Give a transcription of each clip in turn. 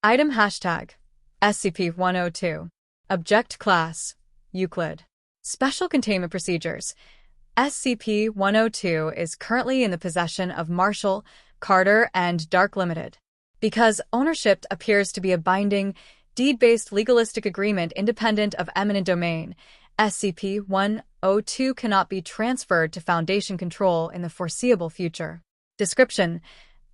Item hashtag SCP-102. Object Class Euclid. Special Containment Procedures. SCP-102 is currently in the possession of Marshall, Carter, and Dark Limited. Because ownership appears to be a binding, deed-based legalistic agreement independent of eminent domain, SCP-102 cannot be transferred to Foundation control in the foreseeable future. Description: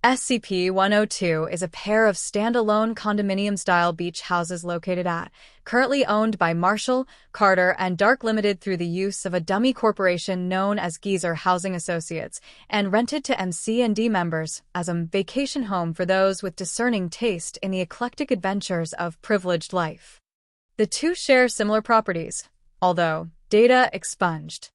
SCP-102 is a pair of standalone condominium-style beach houses located at, currently owned by Marshall, Carter, and Dark Limited through the use of a dummy corporation known as Geezer Housing Associates, and rented to MC&D members as a vacation home for those with discerning taste in the eclectic adventures of privileged life. The two share similar properties, although data expunged.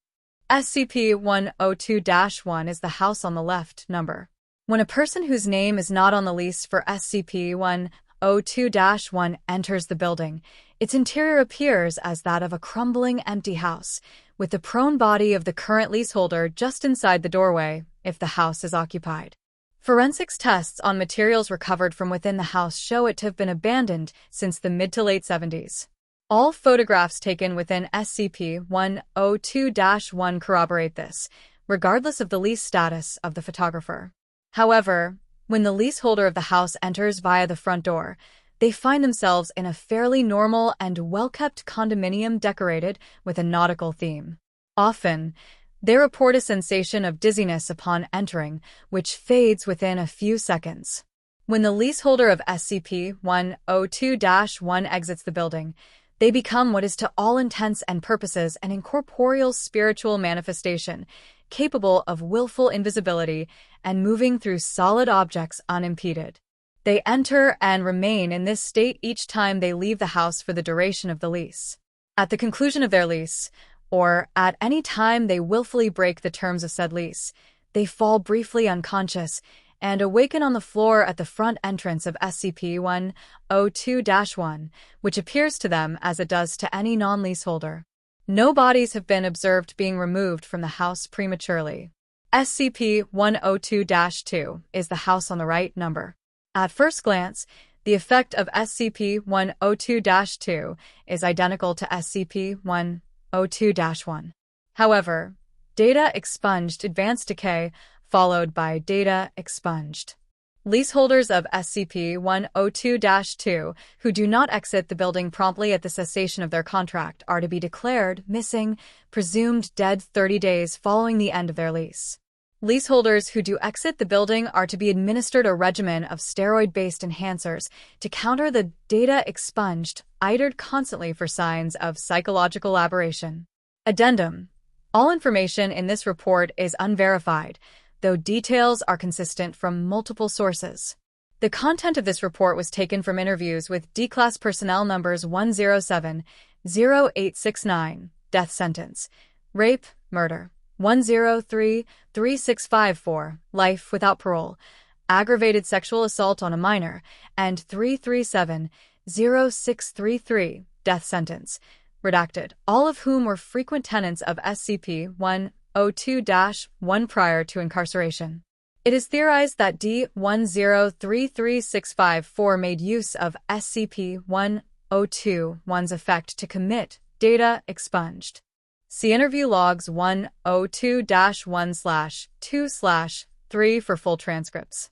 SCP-102-1 is the house on the left number. When a person whose name is not on the lease for SCP-102-1 enters the building, its interior appears as that of a crumbling empty house, with the prone body of the current leaseholder just inside the doorway, if the house is occupied. Forensics tests on materials recovered from within the house show it to have been abandoned since the mid to late 70s. All photographs taken within SCP-102-1 corroborate this, regardless of the lease status of the photographer. However, when the leaseholder of the house enters via the front door, they find themselves in a fairly normal and well-kept condominium decorated with a nautical theme. Often, they report a sensation of dizziness upon entering, which fades within a few seconds. When the leaseholder of SCP-102-1 exits the building, they become what is to all intents and purposes an incorporeal spiritual manifestation, capable of willful invisibility and moving through solid objects unimpeded. They enter and remain in this state each time they leave the house for the duration of the lease. At the conclusion of their lease, or at any time they willfully break the terms of said lease, they fall briefly unconscious and awaken on the floor at the front entrance of SCP-102-1, which appears to them as it does to any non-leaseholder. No bodies have been observed being removed from the house prematurely. SCP-102-2 is the house on the right number. At first glance, the effect of SCP-102-2 is identical to SCP-102-1. However, data expunged advanced decay followed by data expunged. Leaseholders of SCP-102-2 who do not exit the building promptly at the cessation of their contract are to be declared missing, presumed dead 30 days following the end of their lease. Leaseholders who do exit the building are to be administered a regimen of steroid-based enhancers to counter the data expunged, itered constantly for signs of psychological aberration. Addendum: all information in this report is unverified, though details are consistent from multiple sources. The content of this report was taken from interviews with D-Class personnel numbers 107-0869, death sentence, rape, murder, 103-3654, life without parole, aggravated sexual assault on a minor, and 337-0633, death sentence, redacted, all of whom were frequent tenants of SCP-102-1 prior to incarceration. It is theorized that D-1033654 made use of SCP-102-1's effect to commit data expunged. See interview logs 102-1/2/3 for full transcripts.